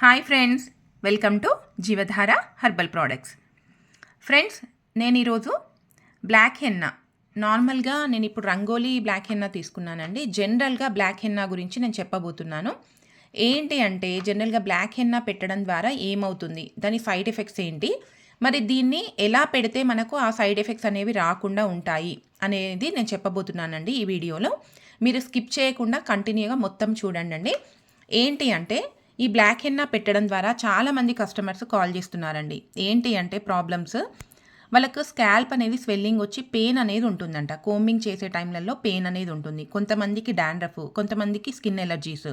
Hi friends, welcome to Jeevadhara herbal products. Friends, నేను ఈరోజు black henna, నార్మల్గా నేను ఇప్పుడు రంగోలీ బ్లాక్ హెన్నా తీసుకున్నానండి. జనరల్గా బ్లాక్ హెన్నా గురించి నేను చెప్పబోతున్నాను. ఏంటి అంటే, జనరల్గా బ్లాక్ హెన్నా పెట్టడం ద్వారా ఏమవుతుంది, దాని సైడ్ ఎఫెక్ట్స్ ఏంటి, మరి దీన్ని ఎలా పెడితే మనకు ఆ సైడ్ ఎఫెక్ట్స్ అనేవి రాకుండా ఉంటాయి అనేది నేను చెప్పబోతున్నానండి ఈ వీడియోలో. మీరు స్కిప్ చేయకుండా కంటిన్యూగా మొత్తం చూడండి. ఏంటి అంటే, ఈ బ్లాక్ హెన్నా పెట్టడం ద్వారా చాలామంది కస్టమర్స్ కాల్ చేస్తున్నారండి. ఏంటి అంటే ప్రాబ్లమ్స్, వాళ్ళకు స్కాల్ప్ అనేది స్వెల్లింగ్ వచ్చి పెయిన్ అనేది ఉంటుందంట. కోంబింగ్ చేసే టైంలలో పెయిన్ అనేది ఉంటుంది. కొంతమందికి డాండ్రఫ్, కొంతమందికి స్కిన్ ఎలర్జీస్,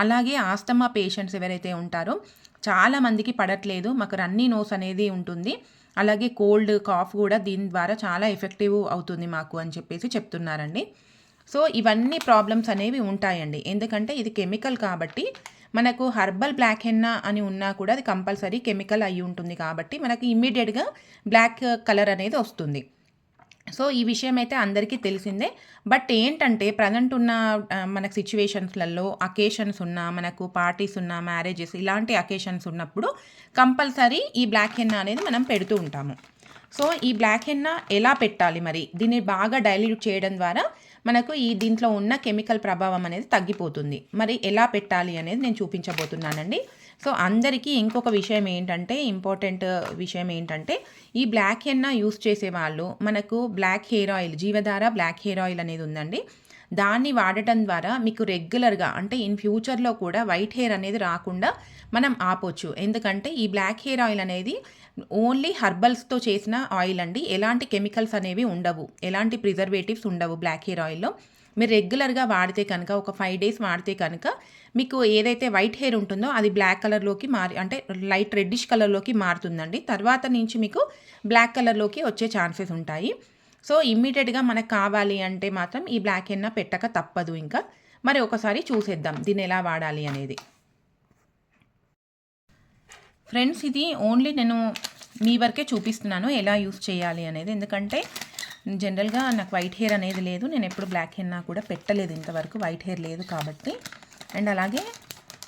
అలాగే ఆస్తమా పేషెంట్స్ ఎవరైతే ఉంటారో చాలామందికి పడట్లేదు. మాకు రన్నీ నోస్ అనేది ఉంటుంది, అలాగే కోల్డ్ కాఫ్ కూడా దీని ద్వారా చాలా ఎఫెక్టివ్ అవుతుంది మాకు అని చెప్పేసి చెప్తున్నారండి. సో ఇవన్నీ ప్రాబ్లమ్స్ అనేవి ఉంటాయండి. ఎందుకంటే ఇది కెమికల్ కాబట్టి, మనకు హర్బల్ బ్లాక్ హెన్నా అని ఉన్నా కూడా అది కంపల్సరీ కెమికల్ అయి ఉంటుంది కాబట్టి మనకి ఇమ్మీడియట్గా బ్లాక్ కలర్ అనేది వస్తుంది. సో ఈ విషయం అయితే అందరికీ తెలిసిందే. బట్ ఏంటంటే ప్రజెంట్ ఉన్న మనకు సిచ్యువేషన్స్లలో అకేషన్స్ ఉన్నా, మనకు పార్టీస్ ఉన్నా, మ్యారేజెస్ ఇలాంటి అకేషన్స్ ఉన్నప్పుడు కంపల్సరీ ఈ బ్లాక్ హెన్నా అనేది మనం పెడుతూ ఉంటాము. సో ఈ బ్లాక్ హెన్నా ఎలా పెట్టాలి, మరి దీన్ని బాగా డైల్యూట్ చేయడం ద్వారా మనకు దీంట్లో ఉన్న కెమికల్ ప్రభావం అనేది తగ్గిపోతుంది. మరి ఎలా పెట్టాలి అనేది నేను చూపించబోతున్నానండి. సో అందరికీ ఇంకొక విషయం ఏంటంటే, ఇంపార్టెంట్ విషయం ఏంటంటే, ఈ బ్లాక్ హెన్నా యూస్ చేసే వాళ్ళు మనకు black hair oil, Jeevadhara black hair oil అనేది ఉందండి. దాన్ని వాడటం ద్వారా మీకు రెగ్యులర్గా, అంటే ఇన్ ఫ్యూచర్లో కూడా వైట్ హెయిర్ అనేది రాకుండా మనం ఆపొచ్చు. ఎందుకంటే ఈ బ్లాక్ హెయిర్ ఆయిల్ అనేది ఓన్లీ హర్బల్స్తో చేసిన ఆయిల్ అండి. ఎలాంటి కెమికల్స్ అనేవి ఉండవు, ఎలాంటి ప్రిజర్వేటివ్స్ ఉండవు బ్లాక్ హెయిర్ ఆయిల్లో. మీరు రెగ్యులర్గా వాడితే కనుక, ఒక 5 డేస్ వాడితే కనుక మీకు ఏదైతే వైట్ హెయిర్ ఉంటుందో అది బ్లాక్ కలర్లోకి అంటే లైట్ రెడ్డిష్ కలర్లోకి మారుతుందండి. తర్వాత నుంచి మీకు బ్లాక్ కలర్లోకి వచ్చే ఛాన్సెస్ ఉంటాయి. సో ఇమ్మీడియట్గా మనకు కావాలి అంటే మాత్రం ఈ బ్లాక్ హెన్నా పెట్టక తప్పదు. ఇంకా మరి ఒకసారి చూసేద్దాం దీన్ని ఎలా వాడాలి అనేది. ఫ్రెండ్స్, ఇది ఓన్లీ నేను మీ వరకే చూపిస్తున్నాను ఎలా యూస్ చేయాలి అనేది. ఎందుకంటే జనరల్గా నాకు వైట్ హెయిర్ అనేది లేదు, నేను ఎప్పుడు బ్లాక్ హెన్నా కూడా పెట్టలేదు ఇంతవరకు, వైట్ హెయిర్ లేదు కాబట్టి. అండ్ అలాగే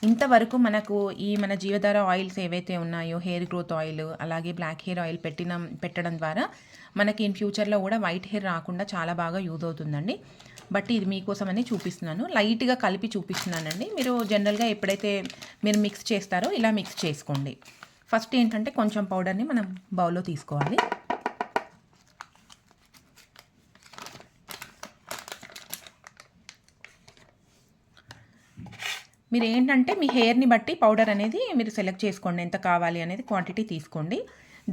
ఇంతవరకు మనకు మన జీవధార ఆయిల్స్ ఏవైతే ఉన్నాయో, హెయిర్ గ్రోత్ ఆయిల్, అలాగే బ్లాక్ హెయిర్ ఆయిల్ పెట్టడం ద్వారా మనకి ఇన్ ఫ్యూచర్లో కూడా వైట్ హెయిర్ రాకుండా చాలా బాగా యూజ్ అవుతుందండి. బట్ ఇది మీకోసమని చూపిస్తున్నాను, లైట్గా కలిపి చూపిస్తున్నానండి. మీరు జనరల్గా ఎప్పుడైతే మీరు మిక్స్ చేస్తారో ఇలా మిక్స్ చేసుకోండి. ఫస్ట్ ఏంటంటే కొంచెం పౌడర్ని మనం బౌల్లో తీసుకోవాలి. మీరు ఏంటంటే మీ హెయిర్ని బట్టి పౌడర్ అనేది మీరు సెలెక్ట్ చేసుకోండి, ఎంత కావాలి అనేది క్వాంటిటీ తీసుకోండి.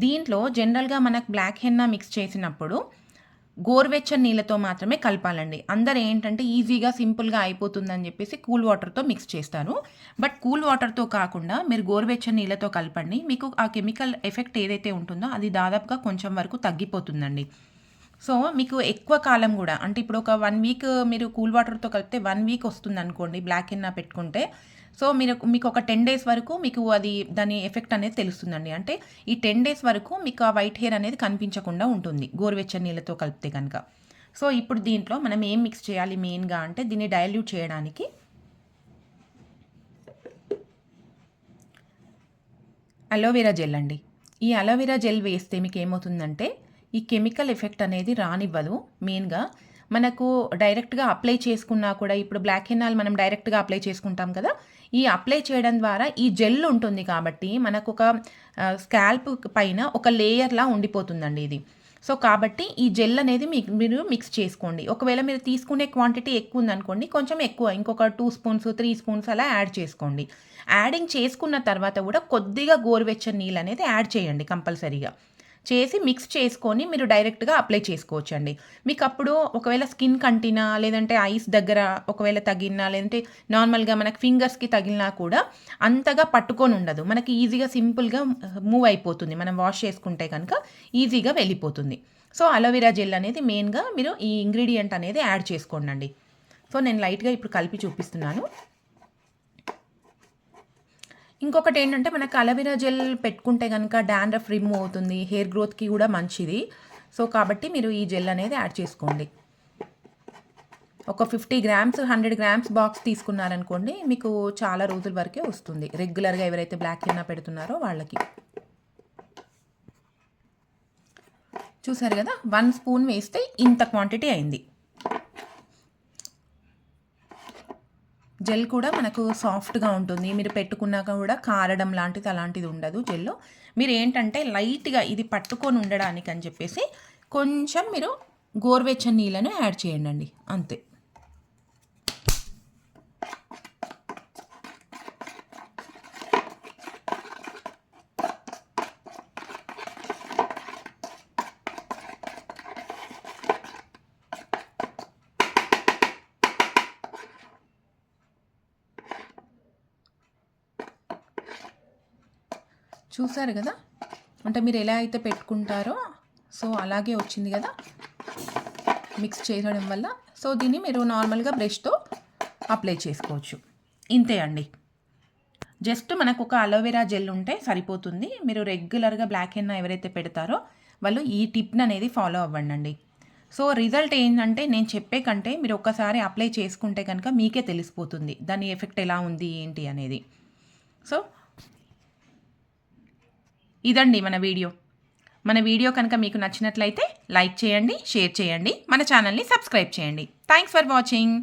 దీంట్లో జనరల్గా మనకు బ్లాక్ హెన్నా మిక్స్ చేసినప్పుడు గోరువెచ్చని నీళ్ళతో మాత్రమే కలపాలండి. అందరు ఏంటంటే ఈజీగా సింపుల్గా అయిపోతుందని చెప్పేసి కూల్ వాటర్తో మిక్స్ చేస్తారు. బట్ కూల్ వాటర్తో కాకుండా మీరు గోరువెచ్చని నీళ్ళతో కలపండి. మీకు ఆ కెమికల్ ఎఫెక్ట్ ఏదైతే ఉంటుందో అది దాదాపుగా కొంచెం వరకు తగ్గిపోతుందండి. సో మీకు ఎక్కువ కాలం కూడా, అంటే ఇప్పుడు ఒక 1 వీక్ మీరు కూల్ వాటర్తో కలిపితే 1 వీక్ వస్తుంది అనుకోండి బ్లాక్ హెన్నా పెట్టుకుంటే. సో మీకు ఒక 10 డేస్ వరకు మీకు దాని ఎఫెక్ట్ అనేది తెలుస్తుందండి. అంటే ఈ 10 డేస్ వరకు మీకు ఆ వైట్ హెయిర్ అనేది కనిపించకుండా ఉంటుంది గోరువెచ్చని నీళ్ళతో కలిపితే కనుక. సో ఇప్పుడు దీంట్లో మనం ఏం మిక్స్ చేయాలి మెయిన్గా అంటే, దీన్ని డైల్యూట్ చేయడానికి అలోవెరా జెల్ అండి. ఈ అలోవెరా జెల్ వేస్తే మీకు ఏమవుతుందంటే, ఈ కెమికల్ ఎఫెక్ట్ అనేది రానివ్వదు. మెయిన్గా మనకు డైరెక్ట్గా అప్లై చేసుకున్నా కూడా, ఇప్పుడు బ్లాక్ హెన్నాలు మనం డైరెక్ట్గా అప్లై చేసుకుంటాం కదా, ఈ అప్లై చేయడం ద్వారా ఈ జెల్ ఉంటుంది కాబట్టి మనకు ఒక స్కాల్ప్ పైన ఒక లేయర్లా ఉండిపోతుందండి ఇది. సో కాబట్టి ఈ జెల్ అనేది మీరు మిక్స్ చేసుకోండి. ఒకవేళ మీరు తీసుకునే క్వాంటిటీ ఎక్కువ ఉందనుకోండి, కొంచెం ఎక్కువ ఇంకొక 2 స్పూన్స్ 3 స్పూన్స్ అలా యాడ్ చేసుకోండి. యాడింగ్ చేసుకున్న తర్వాత కూడా కొద్దిగా గోరువెచ్చని నీళ్ళు అనేది యాడ్ చేయండి కంపల్సరీగా. చేసి మిక్స్ చేసుకొని మీరు డైరెక్ట్గా అప్లై చేసుకోవచ్చండి. మీకు అప్పుడు ఒకవేళ స్కిన్ కంటినా, లేదంటే ఐస్ దగ్గర ఒకవేళ తగిలినా, లేదంటే నార్మల్గా మనకి ఫింగర్స్కి తగిలినా కూడా అంతగా పట్టుకొని ఉండదు. మనకి ఈజీగా సింపుల్గా మూవ్ అయిపోతుంది. మనం వాష్ చేసుకుంటే కనుక ఈజీగా వెళ్ళిపోతుంది. సో అలోవెరా జెల్ అనేది మెయిన్గా మీరు ఈ ఇంగ్రీడియంట్ అనేది యాడ్ చేసుకోండి. సో నేను లైట్గా ఇప్పుడు కలిపి చూపిస్తున్నాను. ఇంకొకటి ఏంటంటే, మనకు అలోవెరా జెల్ పెట్టుకుంటే కనుక డాండ్రఫ్ రిమూవ్ అవుతుంది, హెయిర్ గ్రోత్కి కూడా మంచిది. సో కాబట్టి మీరు ఈ జెల్ అనేది యాడ్ చేసుకోండి. ఒక 50 గ్రామ్స్ 100 గ్రామ్స్ బాక్స్ తీసుకున్నారనుకోండి మీకు చాలా రోజుల వరకే వస్తుంది. రెగ్యులర్గా ఎవరైతే బ్లాక్ హెన్నా పెడుతున్నారో వాళ్ళకి. చూసారు కదా, 1 స్పూన్ వేస్తే ఇంత క్వాంటిటీ అయింది. జెల్ కూడా మనకు సాఫ్ట్గా ఉంటుంది. మీరు పెట్టుకున్నాక కూడా కారడం లాంటిది అలాంటిది ఉండదు జెల్లో. మీరు ఏంటంటే లైట్గా ఇది పట్టుకొని ఉండడానికి అని చెప్పేసి కొంచెం మీరు గోరువెచ్చని నీళ్ళను యాడ్ చేయండి, అంతే. చూసారు కదా, అంటే మీరు ఎలా అయితే పెట్టుకుంటారో సో అలాగే వచ్చింది కదా మిక్స్ చేయడం వల్ల. సో దీన్ని మీరు నార్మల్గా బ్రష్తో అప్లై చేసుకోవచ్చు, ఇంతే అండి. జస్ట్ మనకు ఒక అలోవెరా జెల్ ఉంటే సరిపోతుంది. మీరు రెగ్యులర్గా బ్లాక్ హెన్నా ఎవరైతే పెడతారో వాళ్ళు ఈ టిప్ని అనేది ఫాలో అవ్వండి. సో రిజల్ట్ ఏంటంటే నేను చెప్పే కంటే మీరు ఒక్కసారి అప్లై చేసుకుంటే కనుక మీకే తెలిసిపోతుంది దాని ఎఫెక్ట్ ఎలా ఉంది ఏంటి అనేది. సో ఇదండి మన వీడియో కనుక మీకు నచ్చినట్లయితే లైక్ చేయండి, షేర్ చేయండి, మన ఛానల్ని సబ్స్క్రైబ్ చేయండి. Thanks for watching.